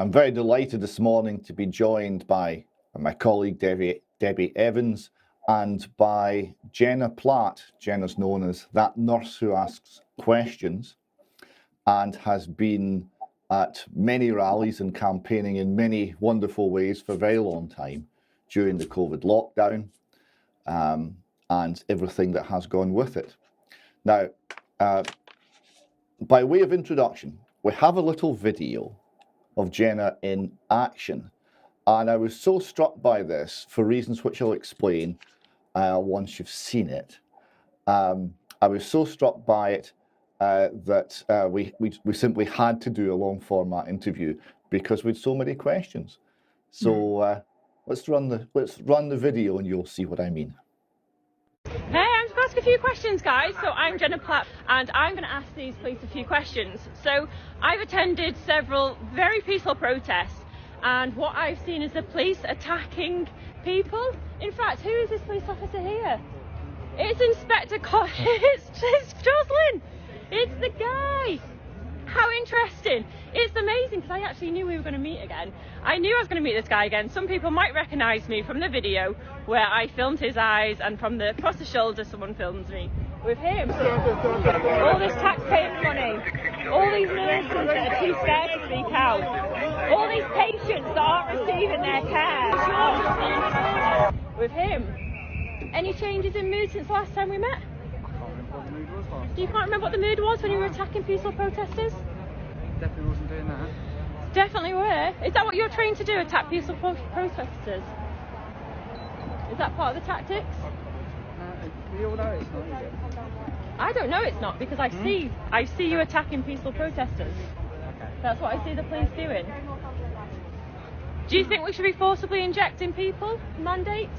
I'm very delighted this morning to be joined by my colleague Debbie Evans and by Jenna Platt. Jenna's known as that nurse who asks questions and has been at many rallies and campaigning in many wonderful ways for a very long time during the COVID lockdown and everything that has gone with it. Now, by way of introduction, we have a little video of Jenna in action. And I was so struck by this, for reasons which I'll explain once you've seen it. I was so struck by it that we simply had to do a long format interview because we had so many questions. So let's run the video and you'll see what I mean. Hey, I'm just going to ask a few questions, guys. So I'm Jenna Platt and I'm going to ask these police a few questions. So I've attended several very peaceful protests and what I've seen is the police attacking people. In fact, who is this police officer here? It's Inspector it's Jocelyn. It's the guy. How interesting. It's amazing because I actually knew we were going to meet again. I knew I was going to meet this guy again. Some people might recognise me from the video where I filmed his eyes and from the across the shoulder someone films me with him. All this taxpayer money, all these nurses that are too scared to speak out, all these patients that aren't receiving their care with him. Any changes in mood since last time we met? You can't remember what the mood was when you were attacking peaceful protesters? Definitely wasn't doing that. Definitely were. Is that what you're trained to do, attack peaceful protesters? Is that part of the tactics? We all know it's not, is it? I don't know it's not because I see you attacking peaceful protesters. Okay. That's what I see the police doing. Do you think we should be forcibly injecting people? Mandates?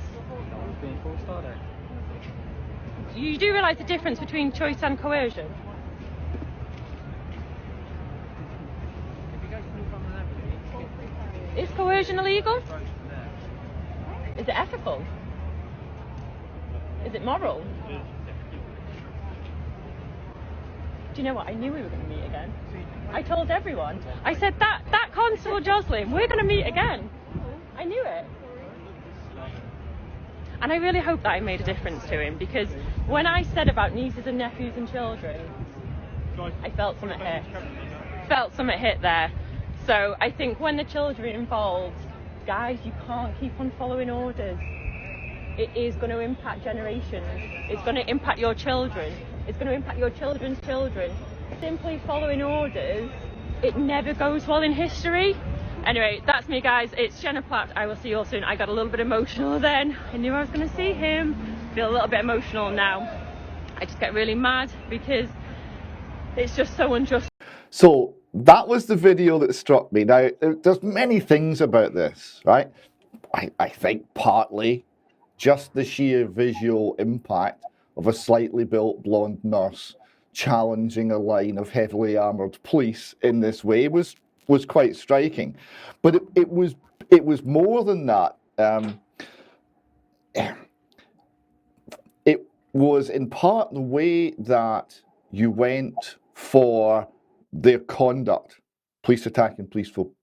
No one's being forced, are they? You do realise the difference between choice and coercion? Is coercion illegal? Is it ethical? Is it moral? Do you know what? I knew we were going to meet again. I told everyone. I said that Constable Jocelyn, we're going to meet again. I knew it. And I really hope that I made a difference to him because when I said about nieces and nephews and children, I felt something hit. Felt something hit there. So I think when the children are involved, guys, you can't keep on following orders. It is going to impact generations. It's going to impact your children. It's going to impact your children's children. Simply following orders, it never goes well in history. Anyway, that's me, guys. It's Jenna Platt. I will see you all soon. I got a little bit emotional then. I knew I was going to see him. Feel a little bit emotional now. I just get really mad because it's just so unjust. So that was the video that struck me. Now, there's many things about this, right? I think partly just the sheer visual impact of a slightly built blonde nurse challenging a line of heavily armoured police in this way was quite striking. But it was more than that. It was in part the way that you went for their conduct, police attacking peaceful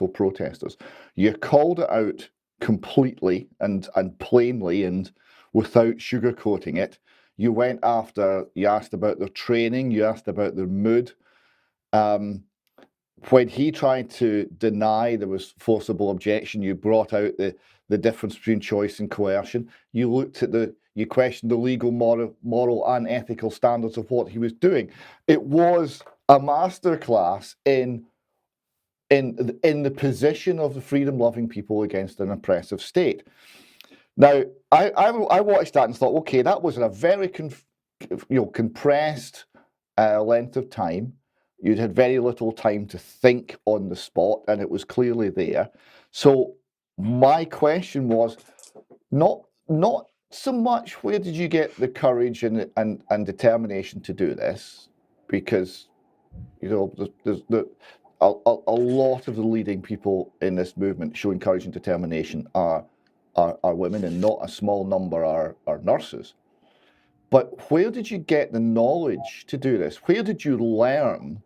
protesters. You called it out completely and plainly and without sugarcoating it. You went after, you asked about their training, you asked about their mood. When he tried to deny there was forcible objection, you brought out the difference between choice and coercion. You looked at you questioned the legal, moral and ethical standards of what he was doing. It was a masterclass in the position of the freedom-loving people against an oppressive state. Now, I watched that and thought, okay, that was in a very compressed length of time. You'd had very little time to think on the spot, and it was clearly there. So my question was not so much where did you get the courage and determination to do this, because there's a lot of the leading people in this movement showing courage and determination are women, and not a small number are nurses. But where did you get the knowledge to do this? Where did you learn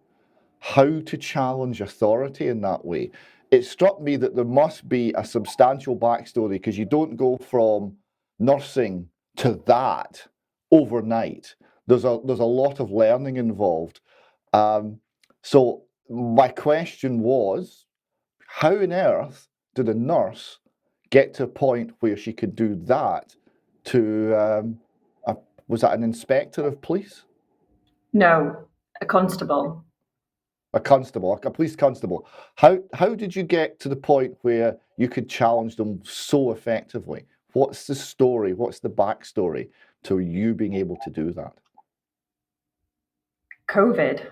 how to challenge authority in that way. It struck me that there must be a substantial backstory, because you don't go from nursing to that overnight. There's a lot of learning involved. So my question was, how on earth did a nurse get to a point where she could do that to, was that an inspector of police? No, a constable. A constable, a police constable. How did you get to the point where you could challenge them so effectively? What's the story? What's the backstory to you being able to do that? COVID.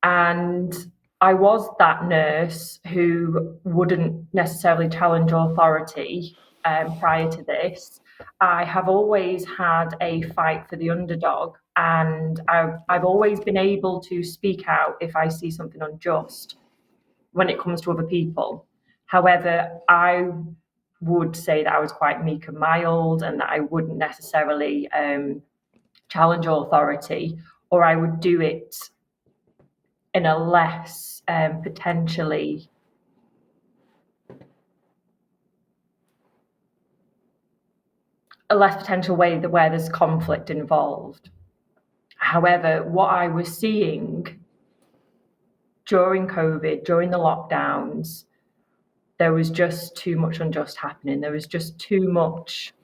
And I was that nurse who wouldn't necessarily challenge authority prior to this. I have always had a fight for the underdog, and I've always been able to speak out if I see something unjust when it comes to other people. However, I would say that I was quite meek and mild, and that I wouldn't necessarily challenge authority, or I would do it in a less potentially a less potential way that where there's conflict involved. However, what I was seeing during COVID, during the lockdowns, there was just too much unjust happening. There was just too much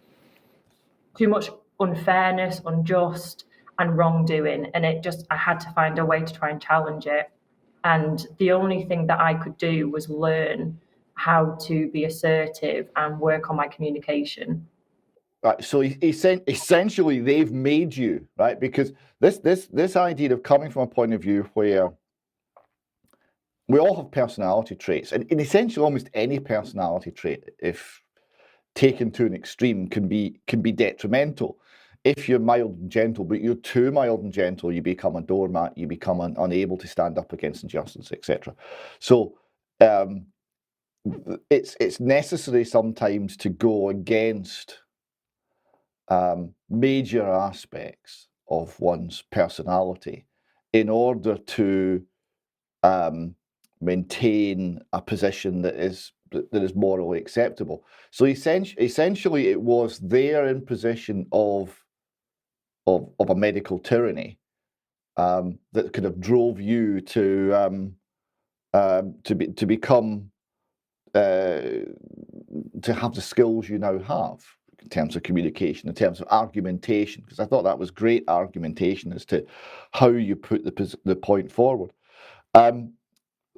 unfairness, unjust, and wrongdoing. And I had to find a way to try and challenge it. And the only thing that I could do was learn how to be assertive and work on my communication. Right, so essentially they've made you, right? Because this idea of coming from a point of view where we all have personality traits, and essentially almost any personality trait, if taken to an extreme, can be detrimental. If you're mild and gentle, but you're too mild and gentle, you become a doormat, you become unable to stand up against injustice, etc. So it's necessary sometimes to go against major aspects of one's personality in order to maintain a position that is morally acceptable. So essentially, it was their imposition of a medical tyranny that kind of drove you to become to have the skills you now have in terms of communication, in terms of argumentation, because I thought that was great argumentation as to how you put the point forward.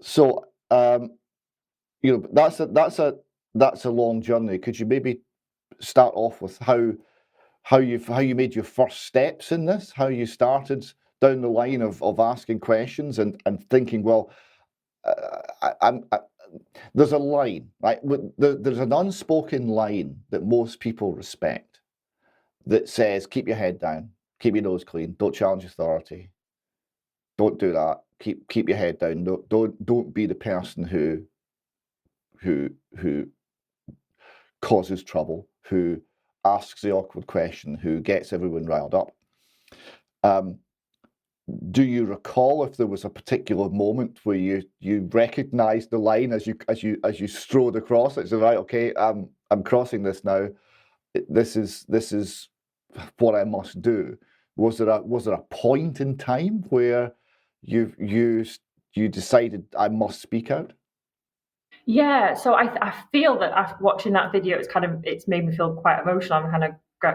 So you know, that's a long journey. Could you maybe start off with how you made your first steps in this, how you started down the line of asking questions and thinking, well, there's a line, right? There's an unspoken line that most people respect that says, keep your head down, keep your nose clean, don't challenge authority, don't do that, keep your head down, don't be the person who causes trouble, who asks the awkward question, who gets everyone riled up. Do you recall if there was a particular moment where you recognized the line as you strode across it? So right, okay, I'm crossing this now. This is what I must do. Was there a point in time where you decided I must speak out? Yeah, so I feel that after watching that video, it's made me feel quite emotional. I'm kind of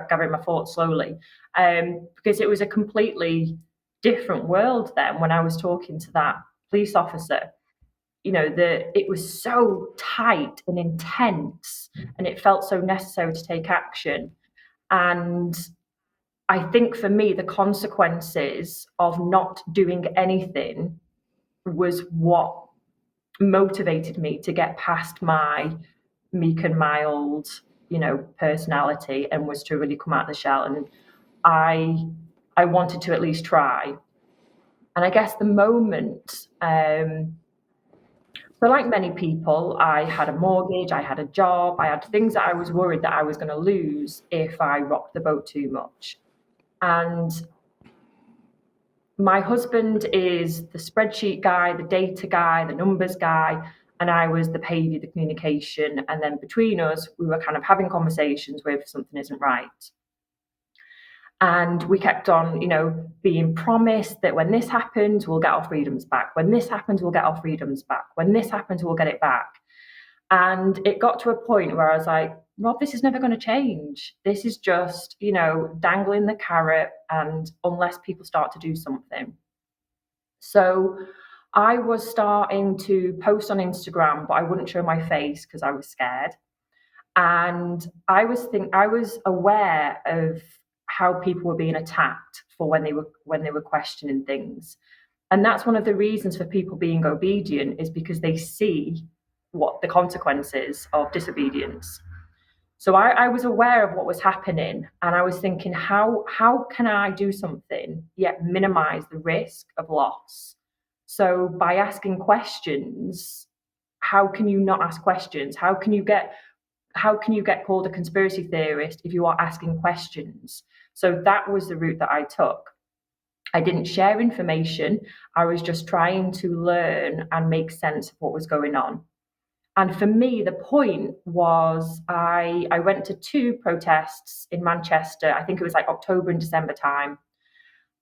gathering my thoughts slowly, because it was a completely different world then when I was talking to that police officer. You know, it was so tight and intense, and it felt so necessary to take action. And I think for me, the consequences of not doing anything was what motivated me to get past my meek and mild, personality, and was to really come out of the shell. And I wanted to at least try. And I guess the moment, so like many people, I had a mortgage, I had a job, I had things that I was worried that I was going to lose if I rocked the boat too much. And my husband is the spreadsheet guy, the data guy, the numbers guy, and I was the behavior, the communication. And then between us, we were kind of having conversations with something isn't right. And we kept on, being promised that when this happens, we'll get our freedoms back. When this happens, we'll get our freedoms back. When this happens, we'll get it back. And it got to a point where I was like, Rob, this is never going to change. This is just, dangling the carrot, and unless people start to do something. So I was starting to post on Instagram, but I wouldn't show my face because I was scared. And I was aware of how people were being attacked for when they were questioning things. And that's one of the reasons for people being obedient, is because they see what the consequences of disobedience. So I was aware of what was happening, and I was thinking, how can I do something yet minimize the risk of loss? So by asking questions, how can you not ask questions? How can you get called a conspiracy theorist if you are asking questions? So that was the route that I took. I didn't share information. I was just trying to learn and make sense of what was going on. And for me, the point was I went to 2 protests in Manchester. I think it was like October and December time.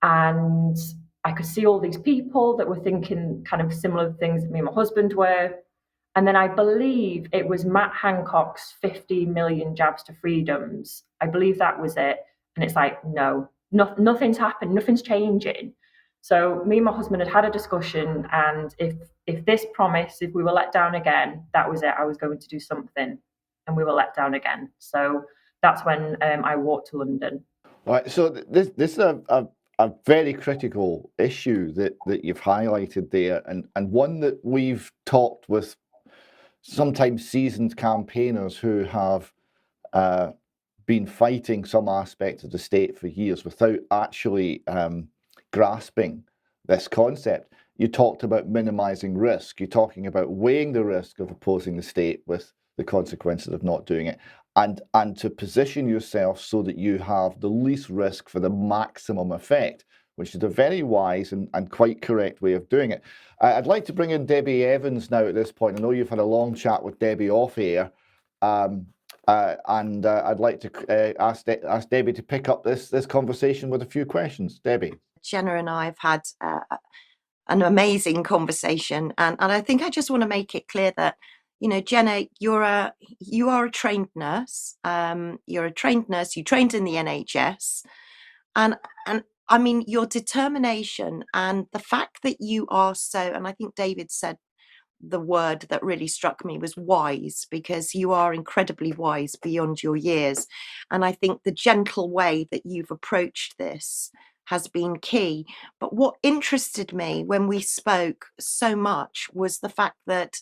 And I could see all these people that were thinking kind of similar things that me and my husband were. And then I believe it was Matt Hancock's 50 million jabs to freedoms. I believe that was it. And it's like, no, nothing's happened. Nothing's changing. So me and my husband had a discussion, and if this promise, if we were let down again, that was it. I was going to do something, and we were let down again. So that's when I walked to London. All right. So this is a very critical issue that you've highlighted there, and one that we've talked with sometimes seasoned campaigners who have been fighting some aspect of the state for years without actually grasping this concept. You talked about minimizing risk. You're talking about weighing the risk of opposing the state with the consequences of not doing it, and to position yourself so that you have the least risk for the maximum effect, which is a very wise and quite correct way of doing it. I'd like to bring in Debbie Evans now at this point. I know you've had a long chat with Debbie off air, and I'd like to ask Debbie to pick up this conversation with a few questions. Debbie. Jenna and I have had an amazing conversation, and I think I just want to make it clear that, Jenna, you are a trained nurse. You're a trained nurse. You trained in the NHS, and I mean, your determination and the fact that you are so, and I think David said the word that really struck me was wise, because you are incredibly wise beyond your years. And I think the gentle way that you've approached this has been key. But what interested me when we spoke so much was the fact that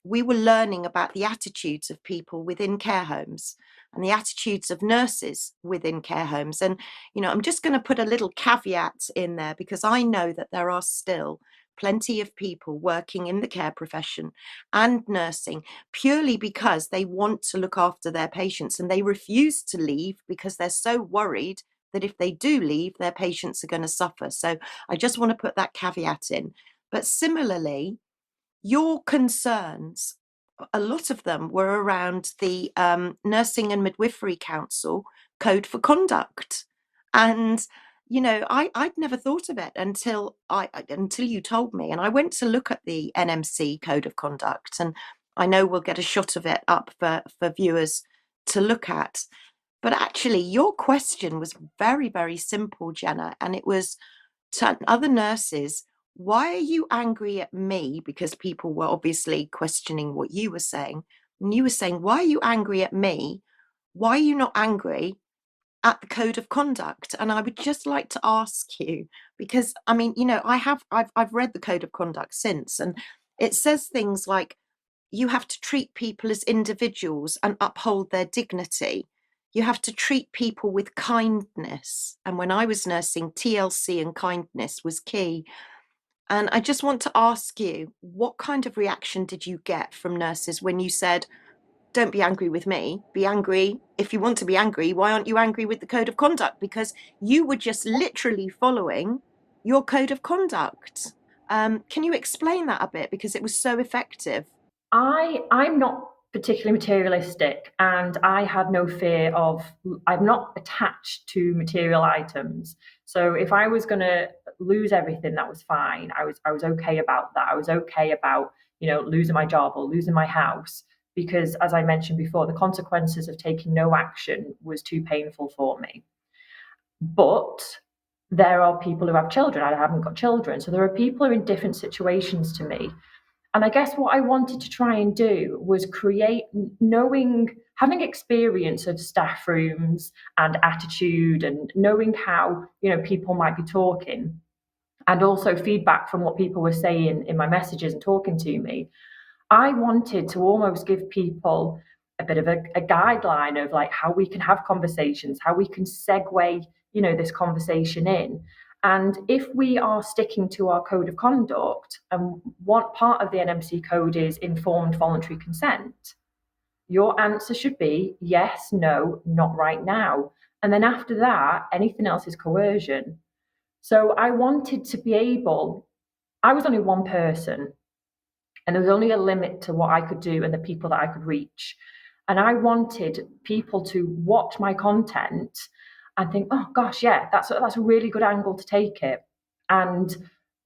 we were learning about the attitudes of people within care homes and the attitudes of nurses within care homes. And, I'm just going to put a little caveat in there, because I know that there are still plenty of people working in the care profession and nursing purely because they want to look after their patients, and they refuse to leave because they're so worried that if they do leave, their patients are going to suffer. So I just want to put that caveat in. But similarly, your concerns, a lot of them were around the Nursing and Midwifery Council Code for Conduct. And, I'd never thought of it until you told me. And I went to look at the NMC Code of Conduct, and I know we'll get a shot of it up for viewers to look at. But actually, your question was very, very simple, Jenna, and it was to other nurses: why are you angry at me? Because people were obviously questioning what you were saying. And you were saying, why are you angry at me? Why are you not angry at the Code of Conduct? And I would just like to ask you, because I mean, I've read the Code of Conduct since, and it says things like you have to treat people as individuals and uphold their dignity. You have to treat people with kindness. And when I was nursing, TLC and kindness was key. And I just want to ask you, what kind of reaction did you get from nurses when you said, don't be angry with me, be angry. If you want to be angry, why aren't you angry with the Code of Conduct? Because you were just literally following your code of conduct. Can you explain that a bit, because it was so effective? I'm not particularly materialistic, and I had no fear of, I'm not attached to material items. So if I was going to lose everything, that was fine. I was okay about that. I was okay about, losing my job or losing my house, because as I mentioned before, the consequences of taking no action was too painful for me. But there are people who have children. I haven't got children. So there are people who are in different situations to me. And I guess what I wanted to try and do was create, having experience of staff rooms and attitude, and knowing how, people might be talking, and also feedback from what people were saying in my messages and talking to me. I wanted to almost give people a bit of a guideline of like how we can have conversations, how we can segue, this conversation in. And if we are sticking to our code of conduct, and what part of the NMC code is informed voluntary consent, your answer should be yes, no, not right now. And then after that, anything else is coercion. So I wanted to be able, I was only one person, and there was only a limit to what I could do and the people that I could reach. And I wanted people to watch my content and think, oh gosh, yeah, that's a really good angle to take it. And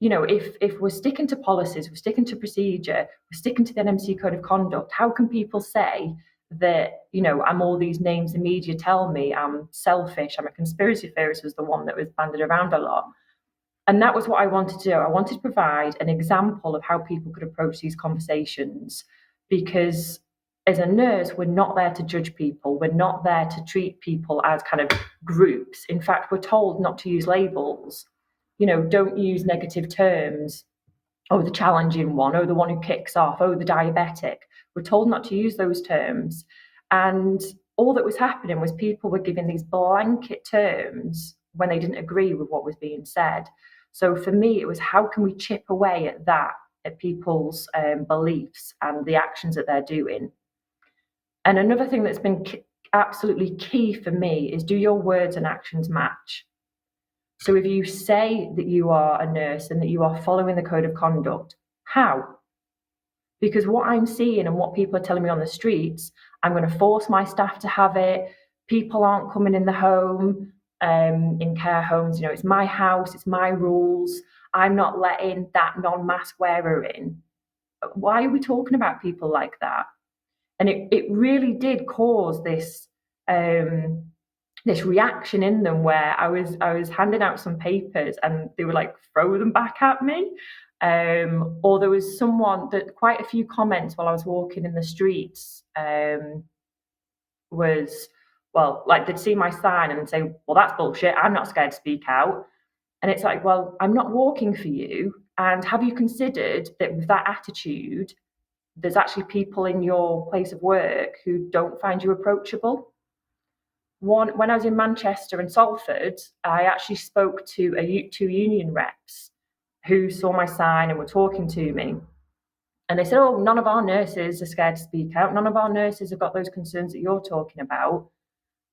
if we're sticking to policies, we're sticking to procedure, we're sticking to the NMC code of conduct, how can people say that, I'm all these names the media tell me, I'm selfish, I'm a conspiracy theorist, was the one that was banded around a lot. And that was what I wanted to do. I wanted to provide an example of how people could approach these conversations, because as a nurse, we're not there to judge people. We're not there to treat people as kind of groups. In fact, we're told not to use labels. Don't use negative terms. Oh, the challenging one. Oh, the one who kicks off. Oh, the diabetic. We're told not to use those terms. And all that was happening was people were giving these blanket terms when they didn't agree with what was being said. So for me, it was how can we chip away at that, at people's beliefs and the actions that they're doing. And another thing that's been absolutely key for me is, do your words and actions match? So if you say that you are a nurse and that you are following the code of conduct, how? Because what I'm seeing and what people are telling me on the streets, I'm going to force my staff to have it. People aren't coming in the home, in care homes. It's my house, it's my rules. I'm not letting that non-mask wearer in. Why are we talking about people like that? And it really did cause this this reaction in them, where I was handing out some papers and they were like, throw them back at me. Or there was someone that, quite a few comments while I was walking in the streets, was, well, like they'd see my sign and say, well, that's bullshit, I'm not scared to speak out. And it's like, well, I'm not walking for you. And have you considered that with that attitude, there's actually people in your place of work who don't find you approachable? When I was in Manchester and Salford, I actually spoke to two union reps who saw my sign and were talking to me. And they said, oh, none of our nurses are scared to speak out. None of our nurses have got those concerns that you're talking about.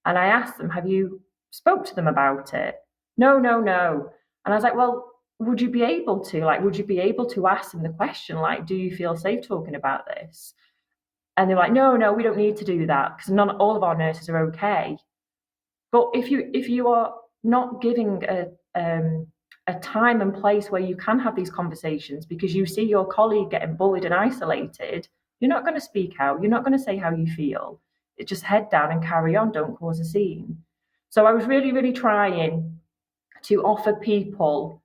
And I asked them, have you spoke to them about it? No. And I was like, well, would you be able to ask them the question, like, do you feel safe talking about this? And they're like, no, we don't need to do that, because all of our nurses are okay. But if you are not giving a time and place where you can have these conversations, because you see your colleague getting bullied and isolated, you're not going to speak out. You're not going to say how you feel. It's just head down and carry on. Don't cause a scene. So I was really, really trying to offer people,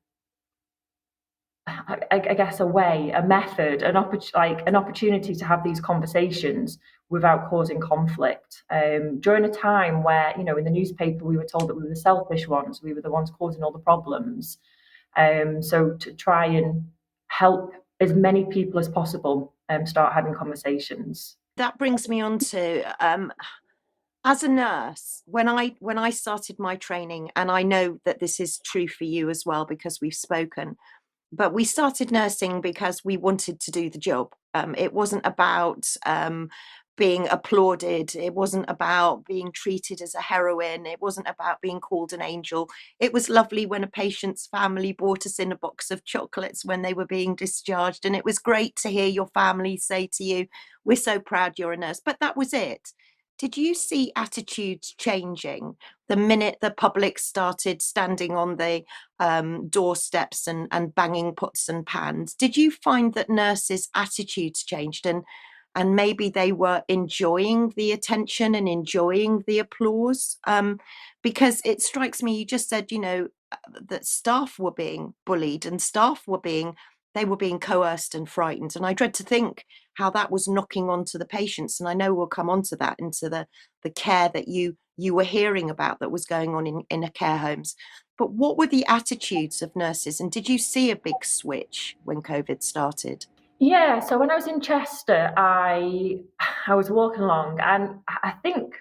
I guess, a method, an opportunity to have these conversations without causing conflict. During a time where, in the newspaper, we were told that we were the selfish ones, we were the ones causing all the problems. So to try and help as many people as possible start having conversations. That brings me on to, as a nurse, when I started my training, and I know that this is true for you as well because we've spoken, but we started nursing because we wanted to do the job. It wasn't about being applauded. It wasn't about being treated as a heroine. It wasn't about being called an angel. It was lovely when a patient's family brought us in a box of chocolates when they were being discharged. And it was great to hear your family say to you, we're so proud you're a nurse. But that was it. Did you see attitudes changing the minute the public started standing on the doorsteps and banging pots and pans? Did you find that nurses' attitudes changed and maybe they were enjoying the attention and enjoying the applause? Because it strikes me, you just said, that staff were being bullied and they were being coerced and frightened. And I dread to think how that was knocking onto the patients. And I know we'll come onto that, into the care that you were hearing about that was going on in care homes. But what were the attitudes of nurses? And did you see a big switch when COVID started? Yeah, so when I was in Chester, I was walking along, and I think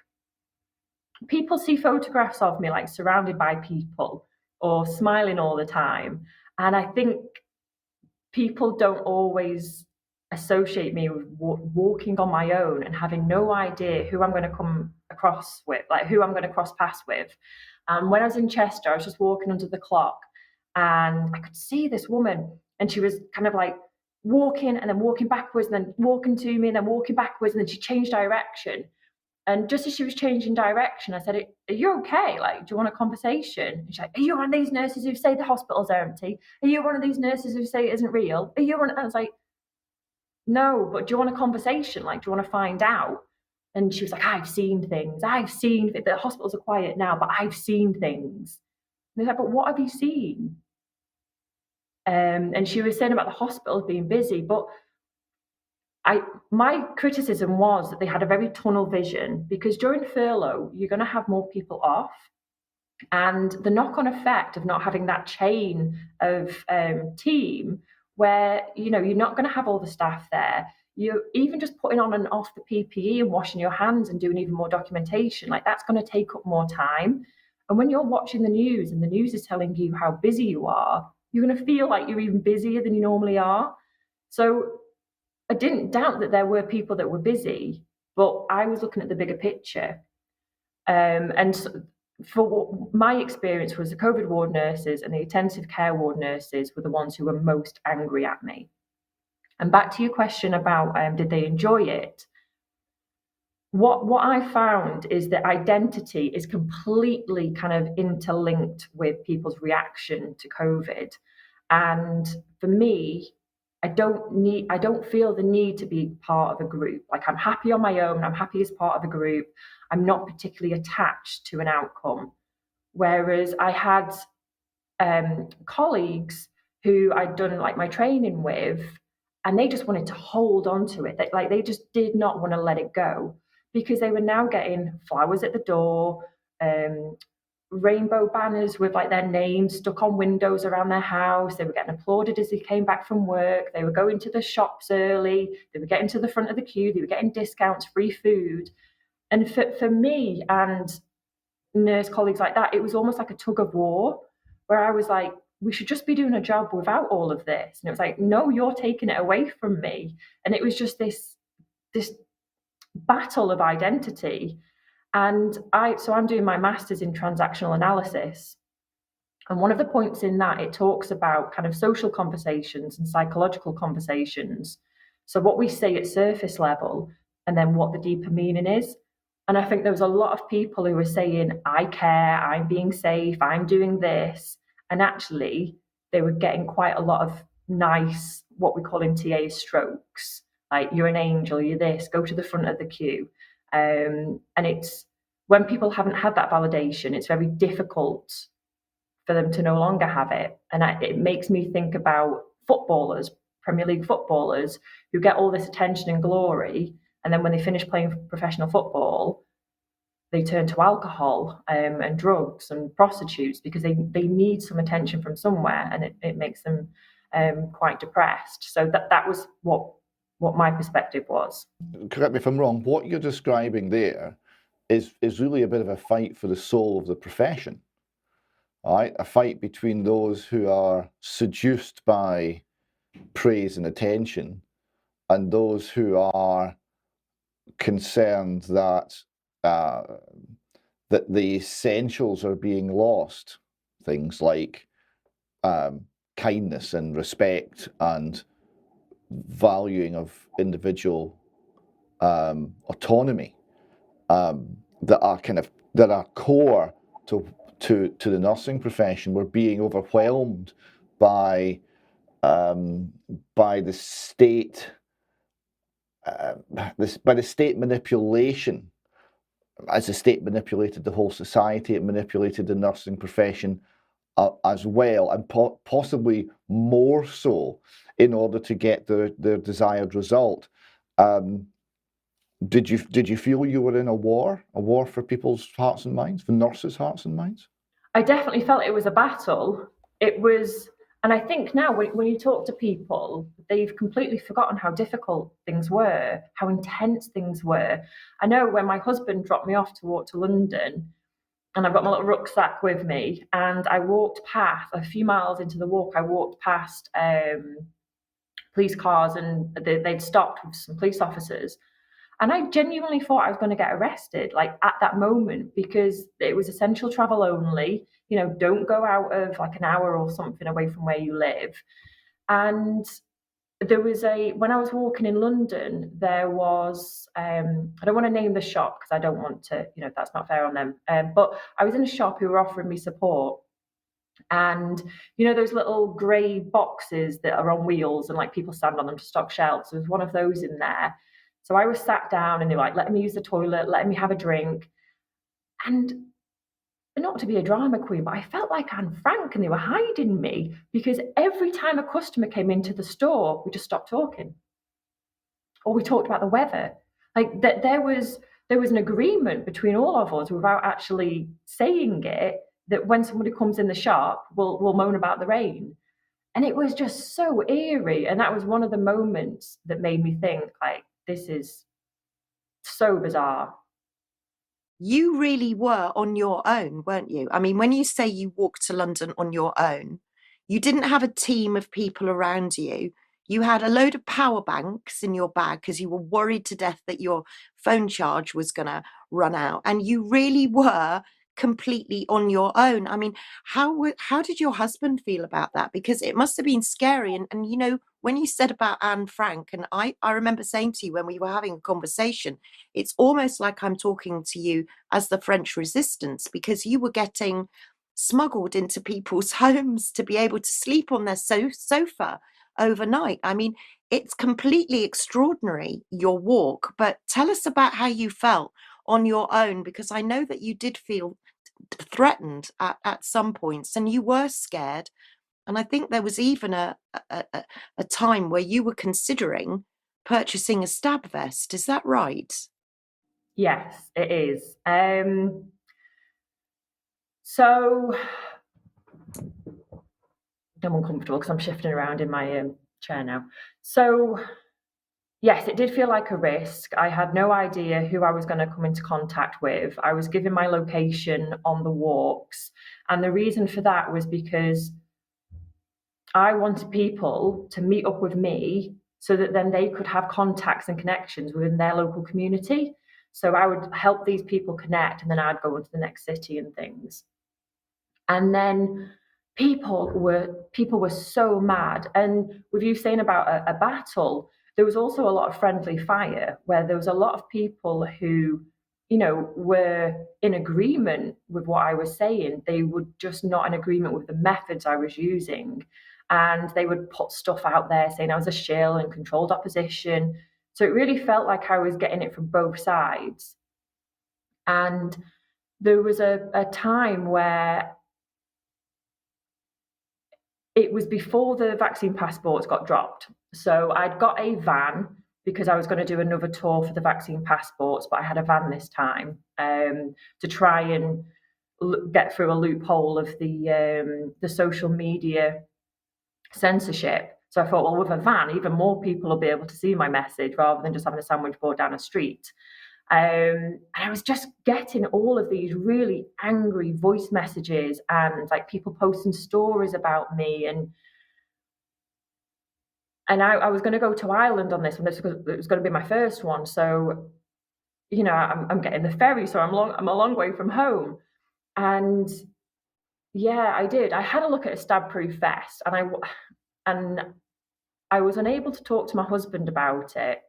people see photographs of me like surrounded by people or smiling all the time. And I think people don't always associate me with walking on my own and having no idea who I'm going to come across with, like who I'm going to cross paths with. When I was in Chester, I was just walking under the clock, and I could see this woman, and she was kind of like walking and then walking backwards and then walking to me and then walking backwards, and then she changed direction. And just as she was changing direction, I said, are you okay? Like, do you want a conversation? And she's like, are you one of these nurses who say the hospitals are empty? Are you one of these nurses who say it isn't real? Are you one? And I was like, no, but do you want a conversation? Like, do you want to find out? And she was like, I've seen things. The hospitals are quiet now, but I've seen things. And I was like, but what have you seen? And she was saying about the hospitals being busy, but my criticism was that they had a very tunnel vision, because during furlough, you're going to have more people off. And the knock-on effect of not having that chain of team where, you're not going to have all the staff there. You're even just putting on and off the PPE and washing your hands and doing even more documentation, like that's going to take up more time. And when you're watching the news and the news is telling you how busy you are, you're going to feel like you're even busier than you normally are. So I didn't doubt that there were people that were busy, but I was looking at the bigger picture. And for my experience was the COVID ward nurses and the intensive care ward nurses were the ones who were most angry at me. And back to your question about did they enjoy it? What I found is that identity is completely kind of interlinked with people's reaction to COVID. And for me, I don't feel the need to be part of a group. Like, I'm happy on my own. I'm happy as part of a group. I'm not particularly attached to an outcome. Whereas I had colleagues who I'd done like my training with, and they just wanted to hold on to it. They just did not want to let it go, because they were now getting flowers at the door, rainbow banners with like their names stuck on windows around their house. They were getting applauded as they came back from work. They were going to the shops early. They were getting to the front of the queue. They were getting discounts, free food. And for me and nurse colleagues like that, it was almost like a tug of war, where I was like, we should just be doing a job without all of this. And it was like, no, you're taking it away from me. And it was just this battle of identity. And I'm doing my master's in transactional analysis. And one of the points in that, it talks about kind of social conversations and psychological conversations. So what we say at surface level, and then what the deeper meaning is. And I think there was a lot of people who were saying, I care, I'm being safe, I'm doing this. And actually, they were getting quite a lot of nice, what we call in TA strokes. Like, you're an angel, you're this, go to the front of the queue. And it's when people haven't had that validation, it's very difficult for them to no longer have it. And it makes me think about footballers, Premier League footballers, who get all this attention and glory. And then when they finish playing professional football, they turn to alcohol and drugs and prostitutes, because they need some attention from somewhere, and it makes them quite depressed. So that was what my perspective was. Correct me if I'm wrong, what you're describing there is really a bit of a fight for the soul of the profession, right? A fight between those who are seduced by praise and attention and those who are concerned that that the essentials are being lost. Things like kindness and respect and valuing of individual autonomy that are core to the nursing profession. We're being overwhelmed by the state manipulation. As the state manipulated the whole society, it manipulated the nursing profession as well, and possibly more so, in order to get their desired result. Did you feel you were in a war for people's hearts and minds, for nurses' hearts and minds? I definitely felt it was a battle. It was, and I think now when you talk to people, they've completely forgotten how difficult things were, how intense things were. I know when my husband dropped me off to walk to London, and I've got my little rucksack with me, and I walked past, a few miles into the walk, I walked past police cars, and they'd stopped with some police officers. And I genuinely thought I was going to get arrested, like at that moment, because it was essential travel only. You know, don't go out of like an hour or something away from where you live. And there was when I was walking in London, there was, I don't want to name the shop because I don't want to, you know, that's not fair on them. But I was in a shop who were offering me support. And you know those little grey boxes that are on wheels and like people stand on them to stock shelves? There was one of those in there. So I was sat down and they were like, letting me use the toilet, letting me have a drink. And not to be a drama queen, but I felt like Anne Frank, and they were hiding me because every time a customer came into the store, we just stopped talking. Or we talked about the weather. Like that there was an agreement between all of us without actually saying it, that when somebody comes in the shop, we'll moan about the rain. And it was just so eerie. And that was one of the moments that made me think, like, this is so bizarre. You really were on your own, weren't you? I mean, when you say you walked to London on your own, you didn't have a team of people around you. You had a load of power banks in your bag because you were worried to death that your phone charge was going to run out. And you really were completely on your own. I mean, how did your husband feel about that? Because it must have been scary. And you know, when you said about Anne Frank, and I remember saying to you when we were having a conversation, it's almost like I'm talking to you as the French Resistance, because you were getting smuggled into people's homes to be able to sleep on their sofa overnight. I mean, it's completely extraordinary, your walk. But tell us about how you felt on your own, because I know that you did feel threatened at some points and you were scared. And I think there was even a time where you were considering purchasing a stab vest. Is that right? Yes, it is. So I'm uncomfortable because I'm shifting around in my chair now. So yes, it did feel like a risk. I had no idea who I was going to come into contact with. I was given my location on the walks. And the reason for that was because I wanted people to meet up with me so that then they could have contacts and connections within their local community. So I would help these people connect, and then I'd go into the next city and things. And then people were so mad. And with you saying about a battle, there was also a lot of friendly fire, where there was a lot of people who, you know, were in agreement with what I was saying. They were just not in agreement with the methods I was using. And they would put stuff out there saying I was a shill and controlled opposition. So it really felt like I was getting it from both sides. And there was a time where it was before the vaccine passports got dropped. So I'd got a van because I was going to do another tour for the vaccine passports, but I had a van this time to try and get through a loophole of the social media censorship. So I thought, well, with a van, even more people will be able to see my message rather than just having a sandwich board down a street. And I was just getting all of these really angry voice messages and like people posting stories about me. And I was going to go to Ireland on this one. It was going to be my first one. So I'm getting the ferry, so I'm a long way from home. And yeah, I did. I had a look at a stab-proof vest, and I was unable to talk to my husband about it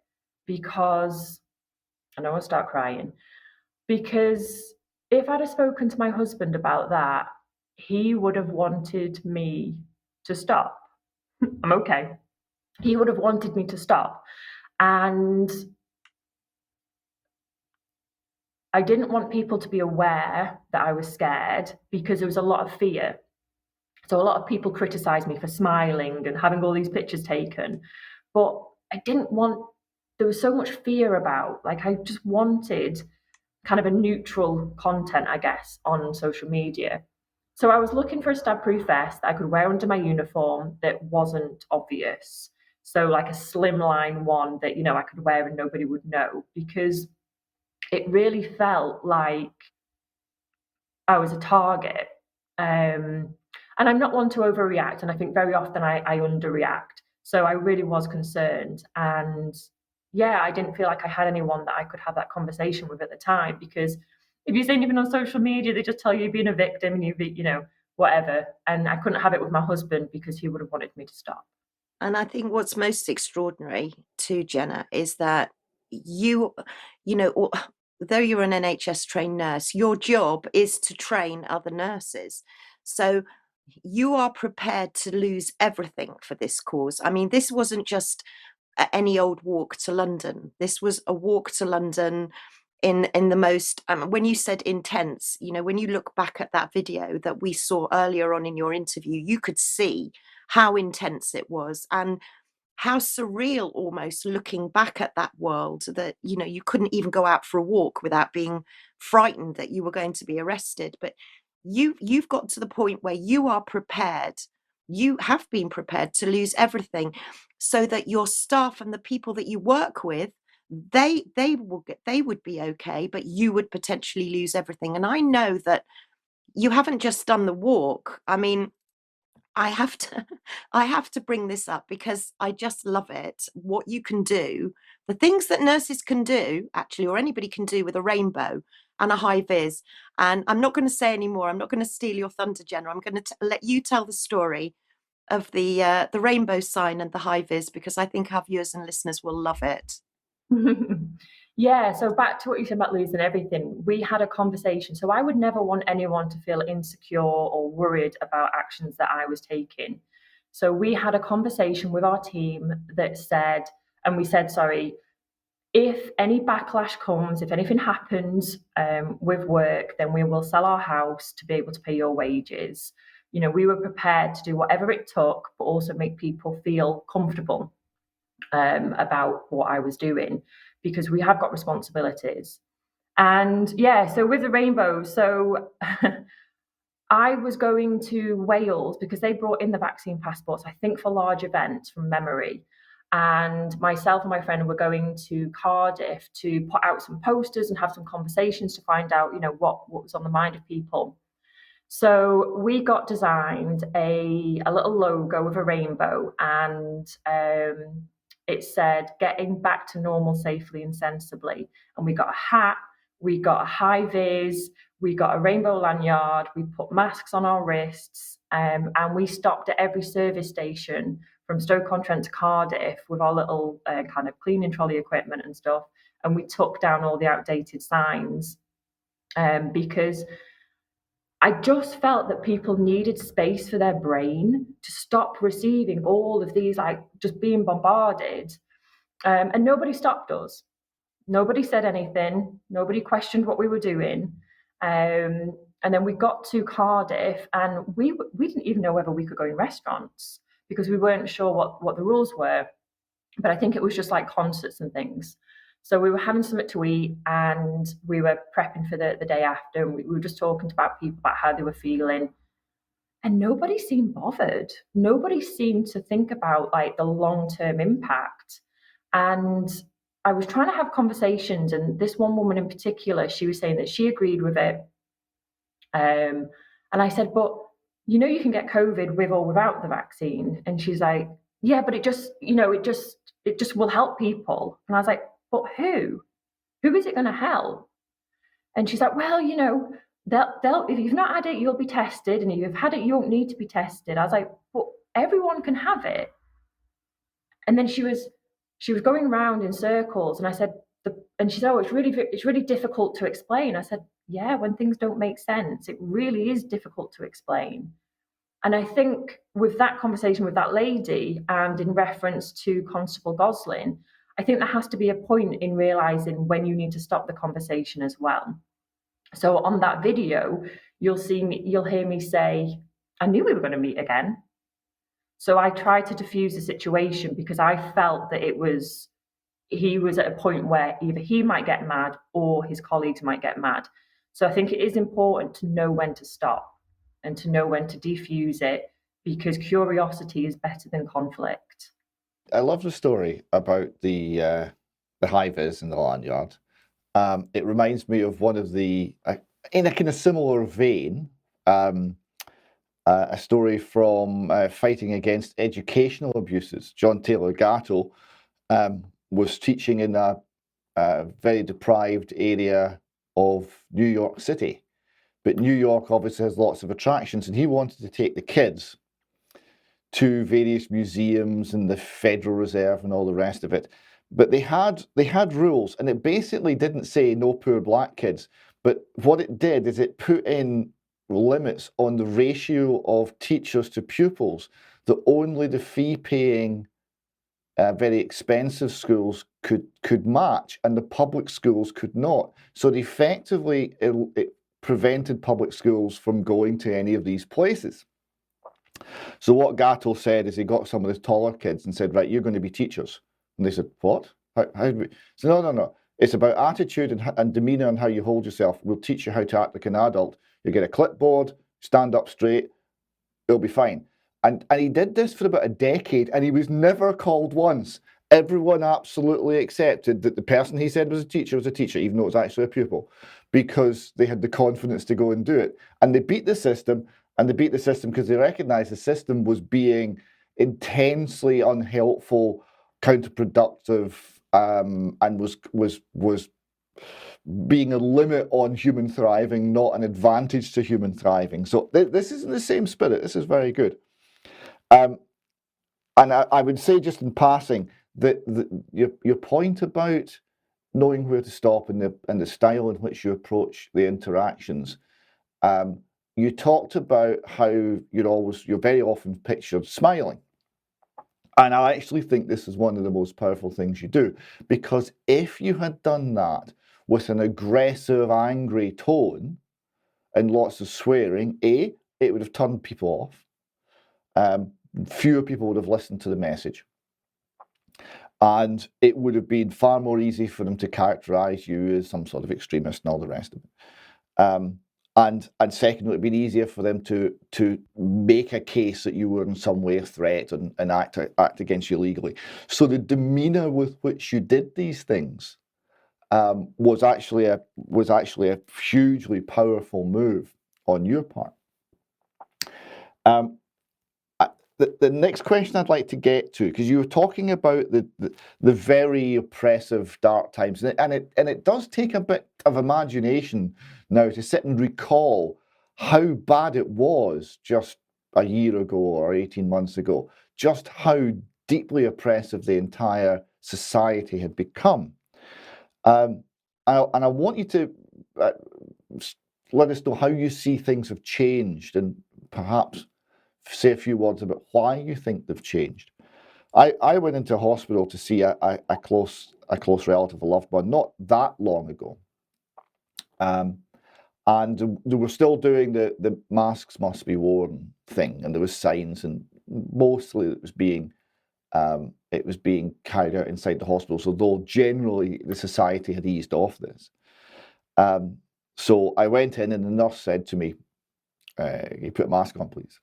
because I know I'll start crying. Because if I'd have spoken to my husband about that, he would have wanted me to stop. I'm okay. He would have wanted me to stop. And I didn't want people to be aware that I was scared because there was a lot of fear. So a lot of people criticized me for smiling and having all these pictures taken. But I didn't want, there was so much fear about, like, I just wanted kind of a neutral content, I guess, on social media. So I was looking for a stab-proof vest that I could wear under my uniform that wasn't obvious. So like a slimline one that, I could wear and nobody would know, because it really felt like I was a target. And I'm not one to overreact. And I think very often I underreact. So I really was concerned. And yeah, I didn't feel like I had anyone that I could have that conversation with at the time, because if you say anything on social media, they just tell you you're being a victim and whatever. And I couldn't have it with my husband because he would have wanted me to stop. And I think what's most extraordinary to Jenna is that you know, though you're an NHS trained nurse, your job is to train other nurses. So you are prepared to lose everything for this cause. I mean, this wasn't just any old walk to London. This was a walk to London in the most, when you said intense, when you look back at that video that we saw earlier on in your interview, you could see how intense it was and how surreal almost looking back at that world, that you couldn't even go out for a walk without being frightened that you were going to be arrested. But you've got to the point where you are prepared, you have been prepared to lose everything so that your staff and the people that you work with, they would be okay, but you would potentially lose everything. And I know that you haven't just done the walk. I mean, I have to bring this up because I just love it. What you can do, the things that nurses can do, actually, or anybody can do with a rainbow and a high vis. And I'm not going to say any more. I'm not going to steal your thunder, Jenna. I'm going to let you tell the story of the rainbow sign and the high vis, because I think our viewers and listeners will love it. Yeah, so back to what you said about losing everything, we had a conversation. So I would never want anyone to feel insecure or worried about actions that I was taking. So we had a conversation with our team that said, and we said, sorry, if any backlash comes, if anything happens with work, then we will sell our house to be able to pay your wages. We were prepared to do whatever it took, but also make people feel comfortable about what I was doing, because we have got responsibilities. And yeah, so with the rainbow, so I was going to Wales because they brought in the vaccine passports, I think for large events from memory. And myself and my friend were going to Cardiff to put out some posters and have some conversations to find out, what was on the mind of people. So we got designed a little logo with a rainbow, and it said, "Getting back to normal safely and sensibly." And we got a hat, we got a high vis, we got a rainbow lanyard, we put masks on our wrists, and we stopped at every service station from Stoke-on-Trent to Cardiff with our little kind of cleaning trolley equipment and stuff. And we took down all the outdated signs because I just felt that people needed space for their brain to stop receiving all of these, like, just being bombarded. And nobody stopped us. Nobody said anything. Nobody questioned what we were doing. And then we got to Cardiff, and we didn't even know whether we could go in restaurants because we weren't sure what the rules were. But I think it was just like concerts and things. So we were having something to eat, and we were prepping for the day after, and we were just talking about people about how they were feeling. And nobody seemed bothered. Nobody seemed to think about like the long-term impact. And I was trying to have conversations, and this one woman in particular, she was saying that she agreed with it. And I said, but you can get COVID with or without the vaccine. And she's like, yeah, but it just will help people. And I was like, but who? who is it going to help? And she's like, well, you know, they'll if you've not had it, you'll be tested, and if you've had it, you don't need to be tested. I was like, well, everyone can have it. And then she was going around in circles, and I said, and she said, oh, it's really difficult to explain. I said, yeah, when things don't make sense, it really is difficult to explain. And I think with that conversation with that lady, and in reference to Constable Goslin, I think there has to be a point in realizing when you need to stop the conversation as well. So on that video, you'll hear me say, I knew we were going to meet again. So I tried to diffuse the situation because I felt that he was at a point where either he might get mad or his colleagues might get mad. So I think it is important to know when to stop and to know when to defuse it, because curiosity is better than conflict. I love the story about the high-vis in the lanyard. It reminds me of one of the, in a kind of similar vein, a story from fighting against educational abuses. John Taylor Gatto was teaching in a very deprived area of New York City. But New York obviously has lots of attractions, and he wanted to take the kids to various museums and the Federal Reserve and all the rest of it. But they had rules, and it basically didn't say no poor black kids. But what it did is it put in limits on the ratio of teachers to pupils that only the fee-paying, very expensive schools could match, and the public schools could not. So it effectively it prevented public schools from going to any of these places. So what Gatto said is he got some of the taller kids and said, right, you're going to be teachers. And they said, what? How do we? So no. It's about attitude and demeanor and how you hold yourself. We'll teach you how to act like an adult. You get a clipboard, stand up straight, it'll be fine. And he did this for about a decade, and he was never called once. Everyone absolutely accepted that the person he said was a teacher, even though it was actually a pupil, because they had the confidence to go and do it. And they beat the system, because they recognized the system was being intensely unhelpful, counterproductive, and was being a limit on human thriving, not an advantage to human thriving. So this is in the same spirit. This is very good. And I would say, just in passing, that your point about knowing where to stop and the style in which you approach the interactions. You talked about how you're very often pictured smiling. And I actually think this is one of the most powerful things you do, because if you had done that with an aggressive, angry tone and lots of swearing, it would have turned people off. Fewer people would have listened to the message. And it would have been far more easy for them to characterize you as some sort of extremist and all the rest of it. And second, it would have been easier for them to make a case that you were in some way a threat and act against you legally. So the demeanor with which you did these things was actually a hugely powerful move on your part. The next question I'd like to get to, because you were talking about the very oppressive dark times, and it does take a bit of imagination now to sit and recall how bad it was just a year ago or 18 months ago, just how deeply oppressive the entire society had become. And I want you to let us know how you see things have changed, and perhaps say a few words about why you think they've changed. I went into hospital to see a close relative, a loved one, not that long ago. And they were still doing the masks must be worn thing, and there was signs, and mostly it was being carried out inside the hospital. So though generally the society had eased off this. So I went in, and the nurse said to me, you put a mask on, please.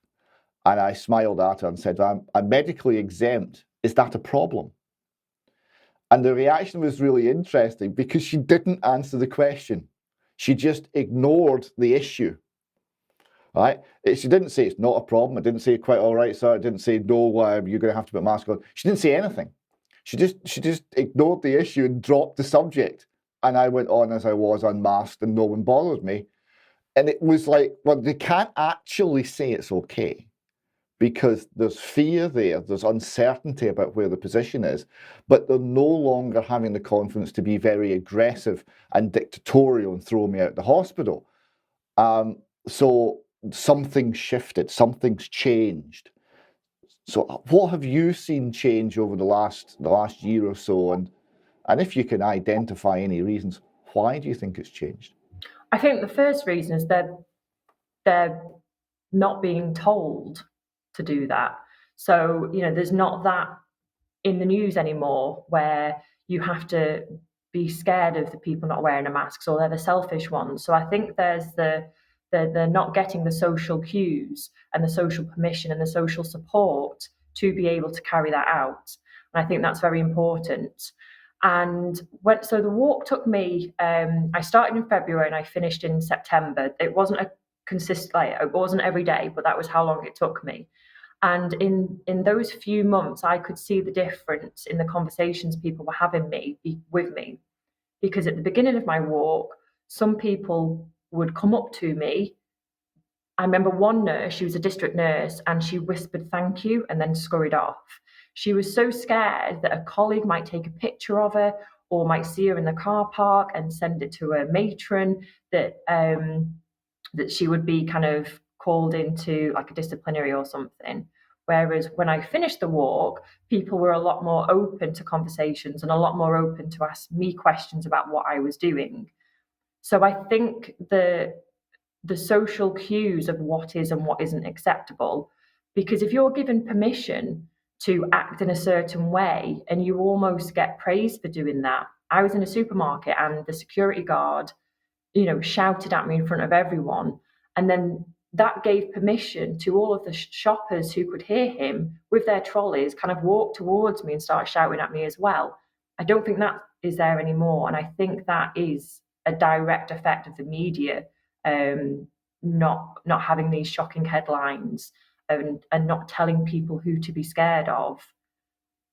And I smiled at her and said, I'm medically exempt. Is that a problem? And the reaction was really interesting, because she didn't answer the question. She just ignored the issue. Right? She didn't say it's not a problem. I didn't say quite all right, sir. I didn't say no, you're going to have to put a mask on. She didn't say anything. She just ignored the issue and dropped the subject. and I went on as I was, unmasked, and no one bothered me. And it was like, well, they can't actually say it's okay, because there's fear there, there's uncertainty about where the position is, but they're no longer having the confidence to be very aggressive and dictatorial and throw me out the hospital. So something's shifted, something's changed. So what have you seen change over the last year or so? And if you can identify any reasons, why do you think it's changed? I think the first reason is that they're not being told to do that. So, there's not that in the news anymore where you have to be scared of the people not wearing a mask, or they're the selfish ones. So I think there's they're not getting the social cues and the social permission and the social support to be able to carry that out. And I think that's very important. And so the walk took me, I started in February and I finished in September. It wasn't it wasn't every day, but that was how long it took me. And in those few months, I could see the difference in the conversations people were having with me. Because at the beginning of my walk, some people would come up to me. I remember one nurse, she was a district nurse, and she whispered thank you and then scurried off. She was so scared that a colleague might take a picture of her or might see her in the car park and send it to a matron, that she would be kind of called into like a disciplinary or something. Whereas when I finished the walk, people were a lot more open to conversations and a lot more open to ask me questions about what I was doing. So I think the social cues of what is and what isn't acceptable, because if you're given permission to act in a certain way and you almost get praised for doing that. I was in a supermarket and the security guard, shouted at me in front of everyone. And then that gave permission to all of the shoppers who could hear him with their trolleys kind of walk towards me and start shouting at me as well. I don't think that is there anymore. And I think that is a direct effect of the media not having these shocking headlines and not telling people who to be scared of.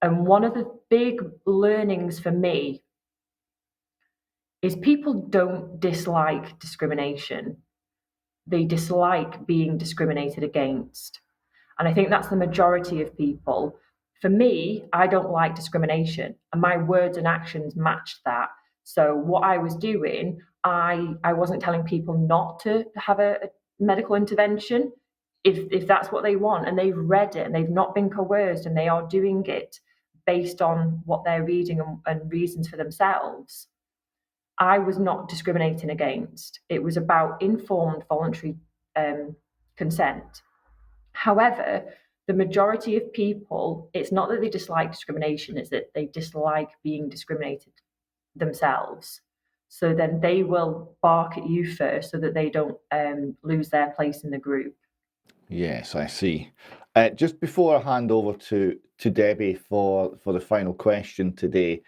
And one of the big learnings for me is people don't dislike discrimination. They dislike being discriminated against. And I think that's the majority of people. For me, I don't like discrimination, and my words and actions matched that. So what I was doing, I wasn't telling people not to have a medical intervention if that's what they want, and they've read it and they've not been coerced and they are doing it based on what they're reading and reasons for themselves. I was not discriminating against. It was about informed voluntary consent. However, the majority of people, it's not that they dislike discrimination, it's that they dislike being discriminated themselves. So then they will bark at you first so that they don't lose their place in the group. Yes, I see. Just before I hand over to Debbie for the final question today,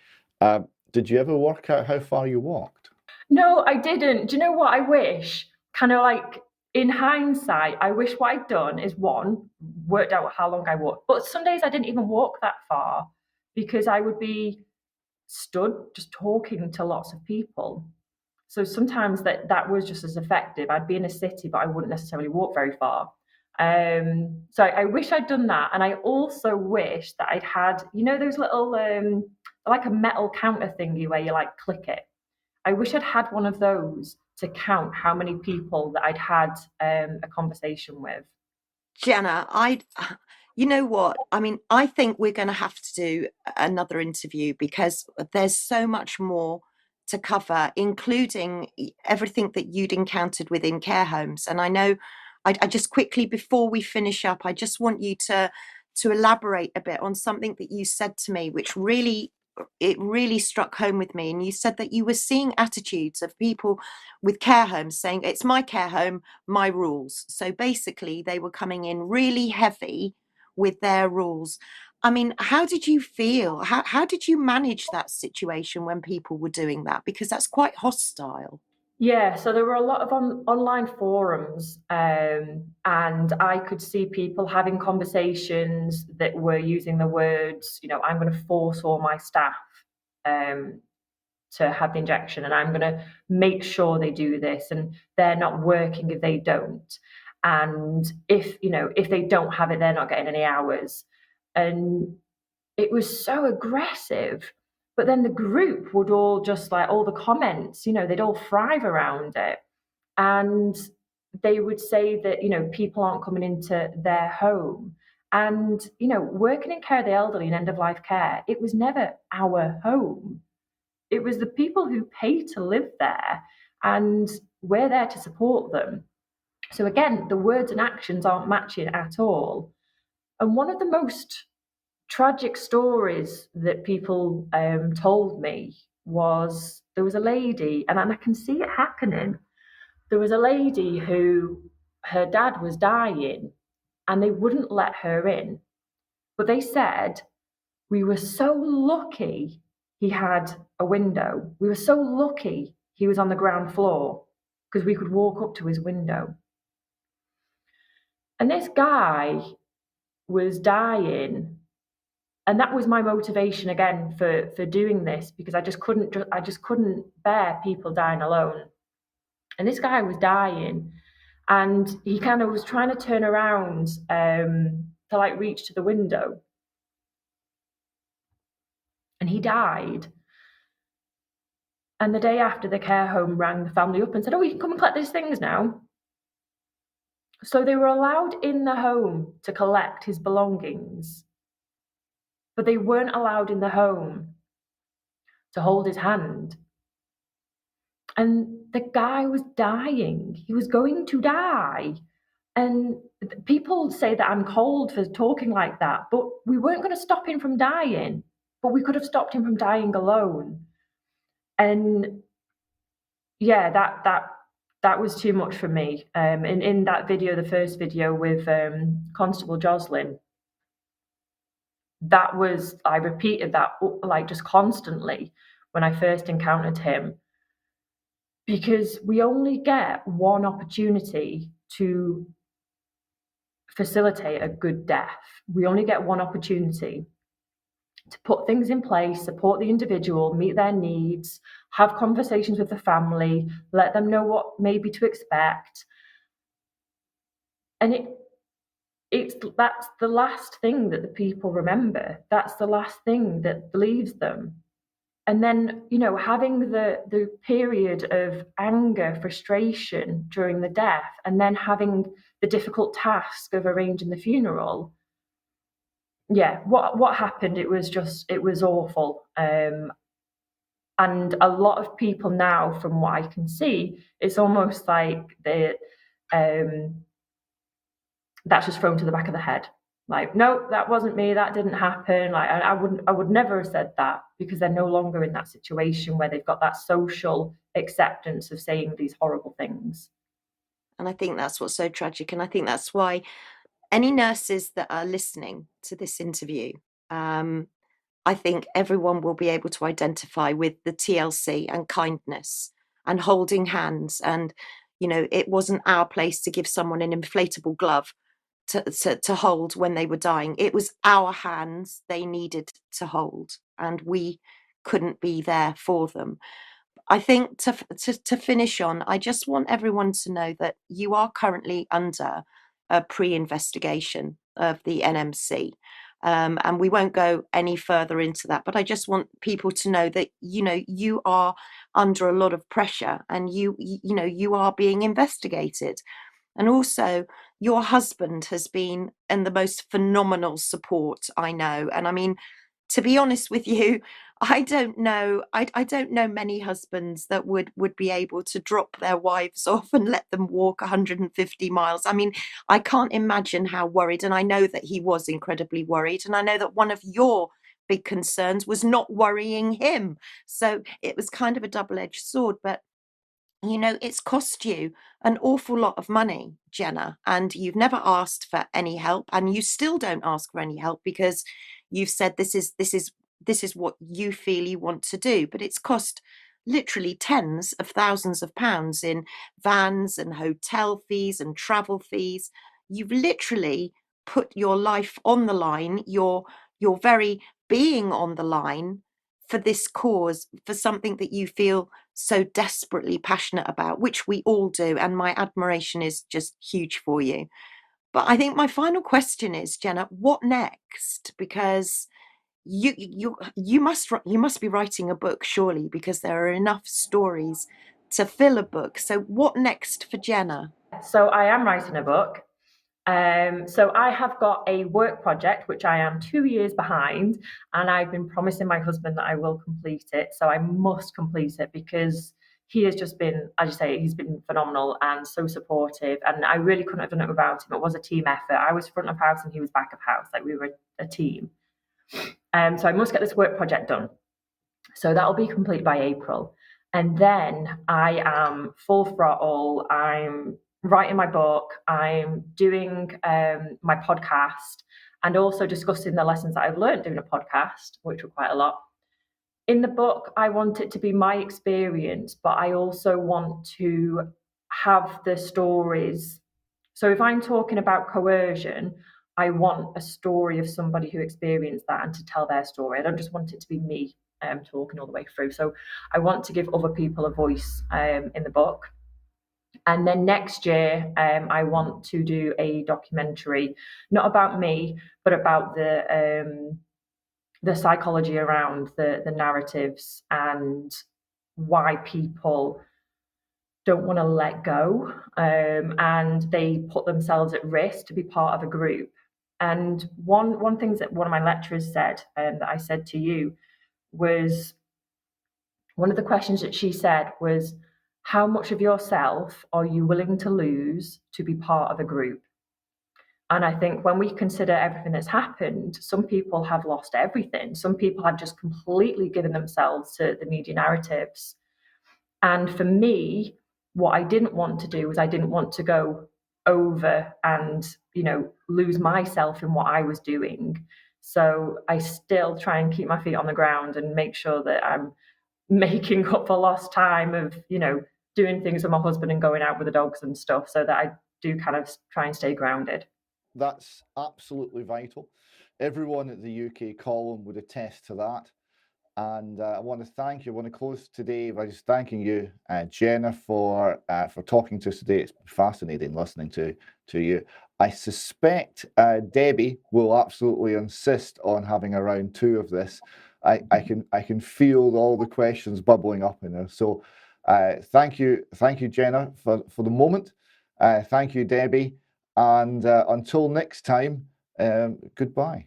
did you ever work out how far you walked? No, I didn't. Do you know what I wish? Kind of like in hindsight, I wish what I'd done is worked out how long I walked. But some days I didn't even walk that far because I would be stood just talking to lots of people. So sometimes that was just as effective. I'd be in a city, but I wouldn't necessarily walk very far. So I wish I'd done that. And I also wish that I'd had, those little, like a metal counter thingy where you like click it. I wish I'd had one of those to count how many people that I'd had a conversation with. Jenna, you know what? I mean, I think we're going to have to do another interview because there's so much more to cover, including everything that you'd encountered within care homes. And I know, I just quickly, before we finish up, I just want you to elaborate a bit on something that you said to me, which really struck home with me. And you said that you were seeing attitudes of people with care homes saying, it's my care home, my rules. So basically they were coming in really heavy with their rules. I mean, how did you feel? How did you manage that situation when people were doing that? Because that's quite hostile. Yeah, so there were a lot of online forums, and I could see people having conversations that were using the words, I'm going to force all my staff to have the injection, and I'm going to make sure they do this, and they're not working if they don't. And if they don't have it, they're not getting any hours. And it was so aggressive. But then the group would all just like, all the comments, they'd all thrive around it. And they would say that, people aren't coming into their home. And, working in care of the elderly and end of life care, it was never our home. It was the people who pay to live there, and we're there to support them. So again, the words and actions aren't matching at all. And one of the most tragic stories that people told me was, there was a lady, and I can see it happening. There was a lady who, her dad was dying, and they wouldn't let her in. But they said, we were so lucky he had a window. We were so lucky he was on the ground floor, because we could walk up to his window. And this guy was dying. And that was my motivation again for doing this, because I just couldn't bear people dying alone. And this guy was dying, and he kind of was trying to turn around to like reach to the window. And he died. And the day after, the care home rang the family up and said, oh, you can come and collect these things now. So they were allowed in the home to collect his belongings, but they weren't allowed in the home to hold his hand. And the guy was dying. He was going to die. And people say that I'm cold for talking like that, but we weren't going to stop him from dying, but we could have stopped him from dying alone. And yeah, that was too much for me. In that video, the first video with Constable Jocelyn, I repeated that like just constantly when I first encountered him, because we only get one opportunity to facilitate a good death. We only get one opportunity to put things in place, support the individual, meet their needs, have conversations with the family, let them know what maybe to expect. And that's the last thing that the people remember. That's the last thing that leaves them. And then, having the period of anger, frustration during the death, and then having the difficult task of arranging the funeral. Yeah, what happened, it was awful. And a lot of people now, from what I can see, it's almost like that's just thrown to the back of the head. Like, no, that wasn't me, that didn't happen. Like, I would never have said that, because they're no longer in that situation where they've got that social acceptance of saying these horrible things. And I think that's what's so tragic. And I think that's why any nurses that are listening to this interview, I think everyone will be able to identify with the TLC and kindness and holding hands. And, it wasn't our place to give someone an inflatable glove to hold when they were dying. It was our hands they needed to hold, and we couldn't be there for them. I think to finish on, I just want everyone to know that you are currently under a pre-investigation of the NMC. And we won't go any further into that, but I just want people to know that, you are under a lot of pressure, and you are being investigated. And also, your husband has been in the most phenomenal support, I know. And I mean, to be honest with you, I don't know many husbands that would be able to drop their wives off and let them walk 150 miles. I mean, I can't imagine how worried, and I know that he was incredibly worried, and I know that one of your big concerns was not worrying him. So it was kind of a double-edged sword, but it's cost you an awful lot of money, Jenna, and you've never asked for any help, and you still don't ask for any help, because you've said this is what you feel you want to do. But it's cost literally tens of thousands of pounds in vans and hotel fees and travel fees. You've literally put your life on the line, your very being on the line, for this cause, for something that you feel so desperately passionate about, which we all do, and my admiration is just huge for you. But I think my final question is, Jenna, what next? Because you must be writing a book, surely, because there are enough stories to fill a book. So what next for Jenna? So I am writing a book. So I have got a work project which I am 2 years behind, and I've been promising my husband that I will complete it. So I must complete it because he has just been, as you say, he's been phenomenal and so supportive. And I really couldn't have done it without him. It was a team effort. I was front of house and he was back of house. Like, we were a team. So I must get this work project done. So that'll be complete by April. And then I am full throttle. I'm writing my book. I'm doing my podcast, and also discussing the lessons that I've learned doing a podcast, which were quite a lot. In the book, I want it to be my experience, but I also want to have the stories. So if I'm talking about coercion, I want a story of somebody who experienced that and to tell their story. I don't just want it to be me talking all the way through. So I want to give other people a voice in the book. And then next year, I want to do a documentary, not about me, but about the psychology around the narratives and why people don't want to let go, and they put themselves at risk to be part of a group. And one thing that one of my lecturers said, that I said to you, was one of the questions that she said was, how much of yourself are you willing to lose to be part of a group? And I think when we consider everything that's happened, some people have lost everything. Some people have just completely given themselves to the media narratives. And for me, what I didn't want to do was, I didn't want to go over and, lose myself in what I was doing. So I still try and keep my feet on the ground and make sure that I'm making up for lost time of, doing things with my husband and going out with the dogs and stuff, so that I do kind of try and stay grounded. That's absolutely vital. Everyone at the UK column would attest to that. And I want to thank you. I want to close today by just thanking you, Jenna, for talking to us today. It's fascinating listening to you. I suspect Debbie will absolutely insist on having a round 2 of this. I can feel all the questions bubbling up in her. So thank you, Jenna, for the moment. Thank you, Debbie. And until next time, goodbye.